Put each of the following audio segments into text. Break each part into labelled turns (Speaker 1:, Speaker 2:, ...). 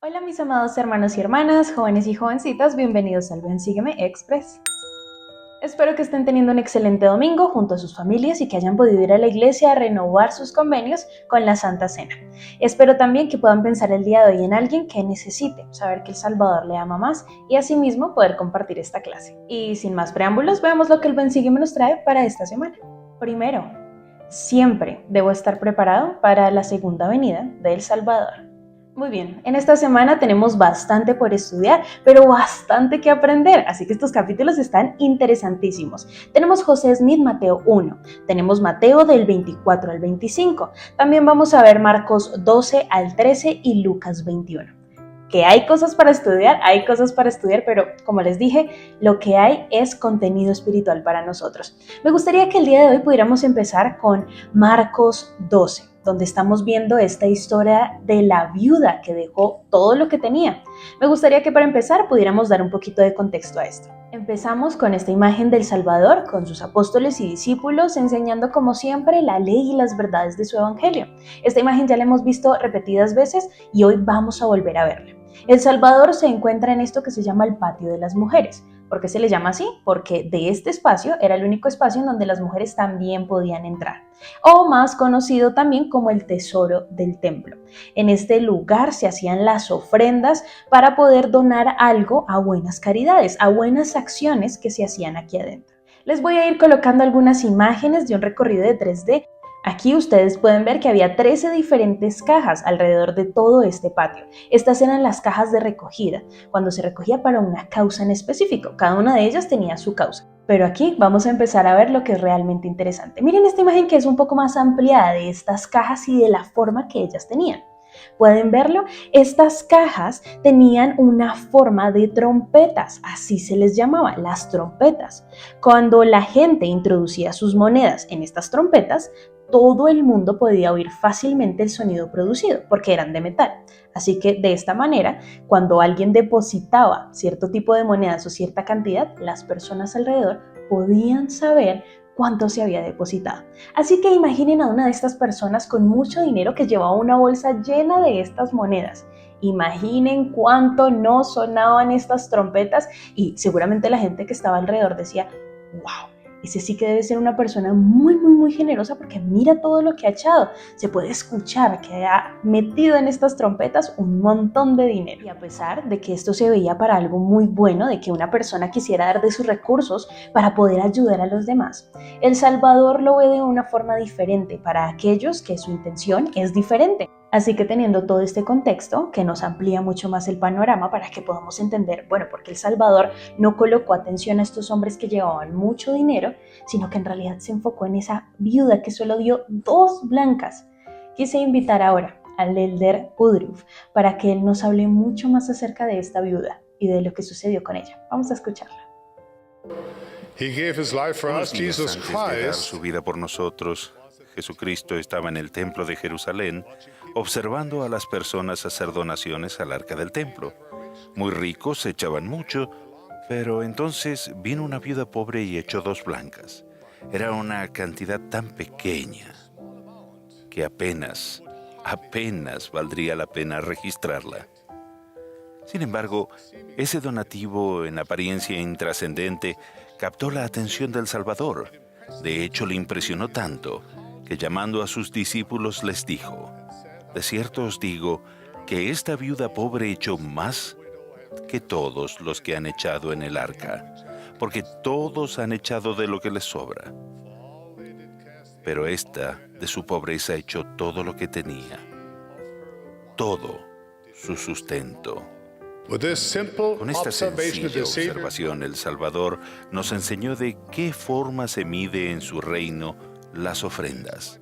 Speaker 1: Hola mis amados hermanos y hermanas, jóvenes y jovencitas, bienvenidos al Ven Sígueme Express. Espero que estén teniendo un excelente domingo junto a sus familias y que hayan podido ir a la iglesia a renovar sus convenios con la Santa Cena. Espero también que puedan pensar el día de hoy en alguien que necesite saber que el Salvador le ama más y asimismo poder compartir esta clase. Y sin más preámbulos, veamos lo que el Ven Sígueme nos trae para esta semana. Primero, siempre debo estar preparado para la segunda venida del Salvador. Muy bien, en esta semana tenemos bastante por estudiar, pero bastante que aprender, así que estos capítulos están interesantísimos. Tenemos José Smith, Mateo 1, tenemos Mateo del 24 al 25, también vamos a ver Marcos 12 al 13 y Lucas 21. Que hay cosas para estudiar, pero como les dije, lo que hay es contenido espiritual para nosotros. Me gustaría que el día de hoy pudiéramos empezar con Marcos 12, donde estamos viendo esta historia de la viuda que dejó todo lo que tenía. Me gustaría que para empezar pudiéramos dar un poquito de contexto a esto. Empezamos con esta imagen del Salvador, con sus apóstoles y discípulos, enseñando como siempre la ley y las verdades de su evangelio. Esta imagen ya la hemos visto repetidas veces y hoy vamos a volver a verla. El Salvador se encuentra en esto que se llama el patio de las mujeres. ¿Por qué se le llama así? Porque de este espacio era el único espacio en donde las mujeres también podían entrar, o más conocido también como el tesoro del templo. En este lugar se hacían las ofrendas para poder donar algo a buenas caridades, a buenas acciones que se hacían aquí adentro. Les voy a ir colocando algunas imágenes de un recorrido de 3D. Aquí ustedes pueden ver que había 13 diferentes cajas alrededor de todo este patio. Estas eran las cajas de recogida, cuando se recogía para una causa en específico. Cada una de ellas tenía su causa. Pero aquí vamos a empezar a ver lo que es realmente interesante. Miren esta imagen que es un poco más ampliada de estas cajas y de la forma que ellas tenían. ¿Pueden verlo? Estas cajas tenían una forma de trompetas, así se les llamaba, las trompetas. Cuando la gente introducía sus monedas en estas trompetas, todo el mundo podía oír fácilmente el sonido producido, porque eran de metal. Así que de esta manera, cuando alguien depositaba cierto tipo de monedas o cierta cantidad, las personas alrededor podían saber cuánto se había depositado. Así que imaginen a una de estas personas con mucho dinero que llevaba una bolsa llena de estas monedas. Imaginen cuánto no sonaban estas trompetas y seguramente la gente que estaba alrededor decía, wow, ese sí que debe ser una persona muy generosa porque mira todo lo que ha echado. Se puede escuchar que ha metido en estas trompetas un montón de dinero. Y a pesar de que esto se veía para algo muy bueno, de que una persona quisiera dar de sus recursos para poder ayudar a los demás, El Salvador lo ve de una forma diferente para aquellos que su intención es diferente. Así que teniendo todo este contexto, que nos amplía mucho más el panorama para que podamos entender, bueno, porque El Salvador no colocó atención a estos hombres que llevaban mucho dinero, sino que en realidad se enfocó en esa viuda que solo dio 2 blancas. Quise invitar ahora al elder Woodruff para que él nos hable mucho más acerca de esta viuda y de lo que sucedió con ella. Vamos a escucharla.
Speaker 2: He gave his life for us,
Speaker 3: Unos días
Speaker 2: Jesus
Speaker 3: antes de dar
Speaker 2: Christ.
Speaker 3: su vida por nosotros, Jesucristo estaba en el templo de Jerusalén observando a las personas hacer donaciones al arca del templo. Muy ricos echaban mucho, pero entonces vino una viuda pobre y echó 2 blancas. Era una cantidad tan pequeña que apenas valdría la pena registrarla. Sin embargo, ese donativo en apariencia intrascendente captó la atención del Salvador. De hecho, le impresionó tanto que llamando a sus discípulos les dijo, «De cierto os digo que esta viuda pobre echó más que todos los que han echado en el arca, porque todos han echado de lo que les sobra. Pero esta, de su pobreza, echó todo lo que tenía, todo su sustento».
Speaker 2: With this simple
Speaker 3: Con esta
Speaker 2: observation of
Speaker 3: sencilla
Speaker 2: the Savior,
Speaker 3: observación, el Salvador nos enseñó de qué forma se mide en su reino las ofrendas,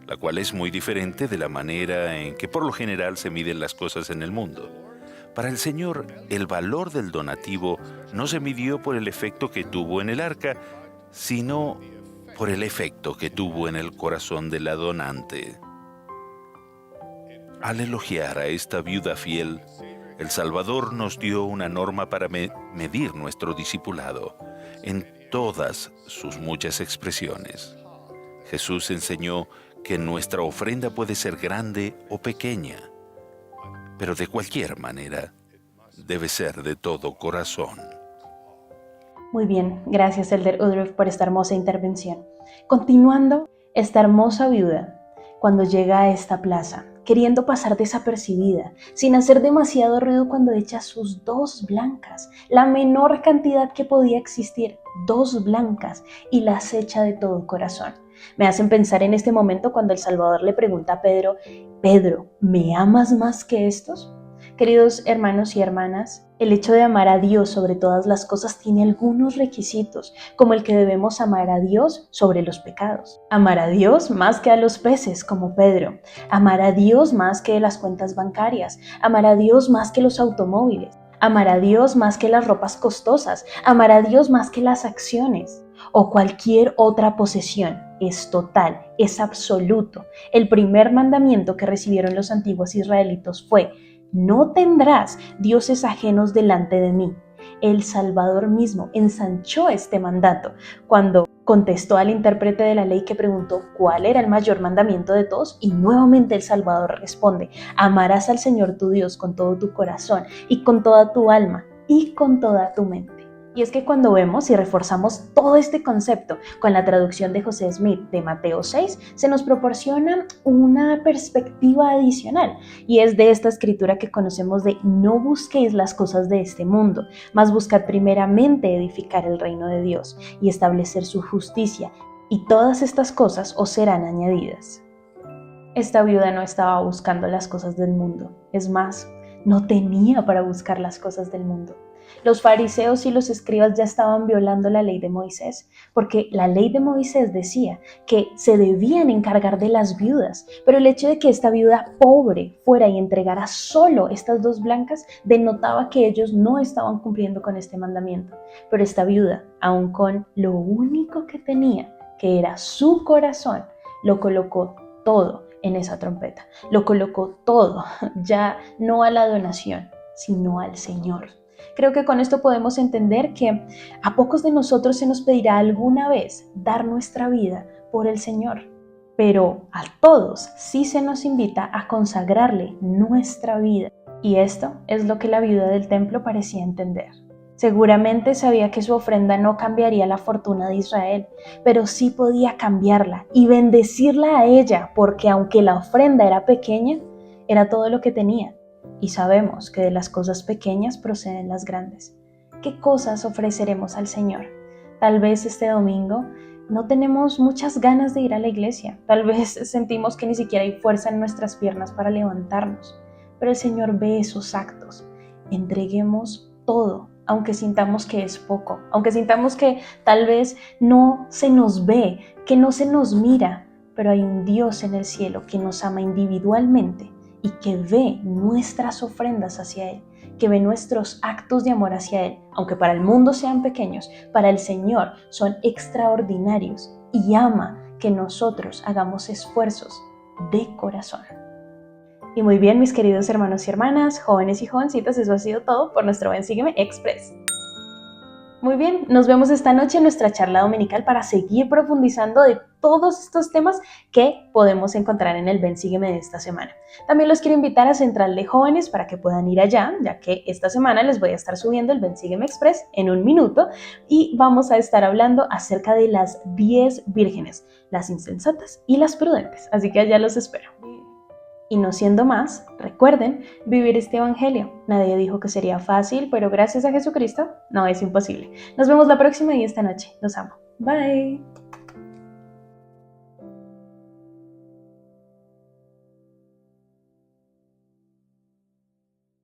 Speaker 3: la cual es muy diferente de la manera en que por lo general se miden las cosas en el mundo. Para el Señor, el valor del donativo no se midió por el efecto que tuvo en el arca, sino por el efecto que tuvo en el corazón de la donante. Al elogiar a esta viuda fiel, el Salvador nos dio una norma para medir nuestro discipulado en todas sus muchas expresiones. Jesús enseñó que nuestra ofrenda puede ser grande o pequeña. pero de cualquier manera, debe ser de todo corazón.
Speaker 1: Muy bien, gracias Elder Woodruff por esta hermosa intervención. Continuando, esta hermosa viuda, cuando llega a esta plaza, queriendo pasar desapercibida, sin hacer demasiado ruido cuando echa sus 2 blancas, la menor cantidad que podía existir, 2 blancas, y las echa de todo corazón. Me hacen pensar en este momento cuando el Salvador le pregunta a Pedro, Pedro, ¿me amas más que estos? Queridos hermanos y hermanas, el hecho de amar a Dios sobre todas las cosas tiene algunos requisitos, como el que debemos amar a Dios sobre los pecados. Amar a Dios más que a los peces, como Pedro. Amar a Dios más que las cuentas bancarias. Amar a Dios más que los automóviles. Amar a Dios más que las ropas costosas. Amar a Dios más que las acciones o cualquier otra posesión. Es total, es absoluto. El primer mandamiento que recibieron los antiguos israelitos fue: no tendrás dioses ajenos delante de mí. El Salvador mismo ensanchó este mandato cuando contestó al intérprete de la ley que preguntó cuál era el mayor mandamiento de todos, y nuevamente el Salvador responde: amarás al Señor tu Dios con todo tu corazón y con toda tu alma y con toda tu mente. Y es que cuando vemos y reforzamos todo este concepto con la traducción de José Smith de Mateo 6, se nos proporciona una perspectiva adicional, y es de esta escritura que conocemos de: no busquéis las cosas de este mundo, mas buscad primeramente edificar el reino de Dios y establecer su justicia, y todas estas cosas os serán añadidas. Esta viuda no estaba buscando las cosas del mundo, es más, no tenía para buscar las cosas del mundo. Los fariseos y los escribas ya estaban violando la ley de Moisés, porque la ley de Moisés decía que se debían encargar de las viudas, pero el hecho de que esta viuda pobre fuera y entregara solo estas 2 blancas denotaba que ellos no estaban cumpliendo con este mandamiento. Pero esta viuda, aun con lo único que tenía, que era su corazón, lo colocó todo en esa trompeta, lo colocó todo, ya no a la donación, sino al Señor. Creo que con esto podemos entender que a pocos de nosotros se nos pedirá alguna vez dar nuestra vida por el Señor, pero a todos sí se nos invita a consagrarle nuestra vida. Y esto es lo que la viuda del templo parecía entender. Seguramente sabía que su ofrenda no cambiaría la fortuna de Israel, pero sí podía cambiarla y bendecirla a ella, porque aunque la ofrenda era pequeña, era todo lo que tenía. Y sabemos que de las cosas pequeñas proceden las grandes. ¿Qué cosas ofreceremos al Señor? Tal vez este domingo no tenemos muchas ganas de ir a la iglesia. Tal vez sentimos que ni siquiera hay fuerza en nuestras piernas para levantarnos. Pero el Señor ve esos actos. Entreguemos todo, aunque sintamos que es poco, aunque sintamos que tal vez no se nos ve, que no se nos mira, pero hay un Dios en el cielo que nos ama individualmente y que ve nuestras ofrendas hacia Él, que ve nuestros actos de amor hacia Él, aunque para el mundo sean pequeños, para el Señor son extraordinarios, y ama que nosotros hagamos esfuerzos de corazón. Y muy bien, mis queridos hermanos y hermanas, jóvenes y jovencitas, eso ha sido todo por nuestro Ven Sígueme Express. Muy bien, nos vemos esta noche en nuestra charla dominical para seguir profundizando de todos estos temas que podemos encontrar en el Ven Sígueme de esta semana. También los quiero invitar a Central de Jóvenes para que puedan ir allá, ya que esta semana les voy a estar subiendo el Ven Sígueme Express en 1 minuto y vamos a estar hablando acerca de las 10 vírgenes, las insensatas y las prudentes, así que allá los espero. Y no siendo más, recuerden vivir este evangelio. Nadie dijo que sería fácil, pero gracias a Jesucristo no es imposible. Nos vemos la próxima y esta noche. Los amo. Bye.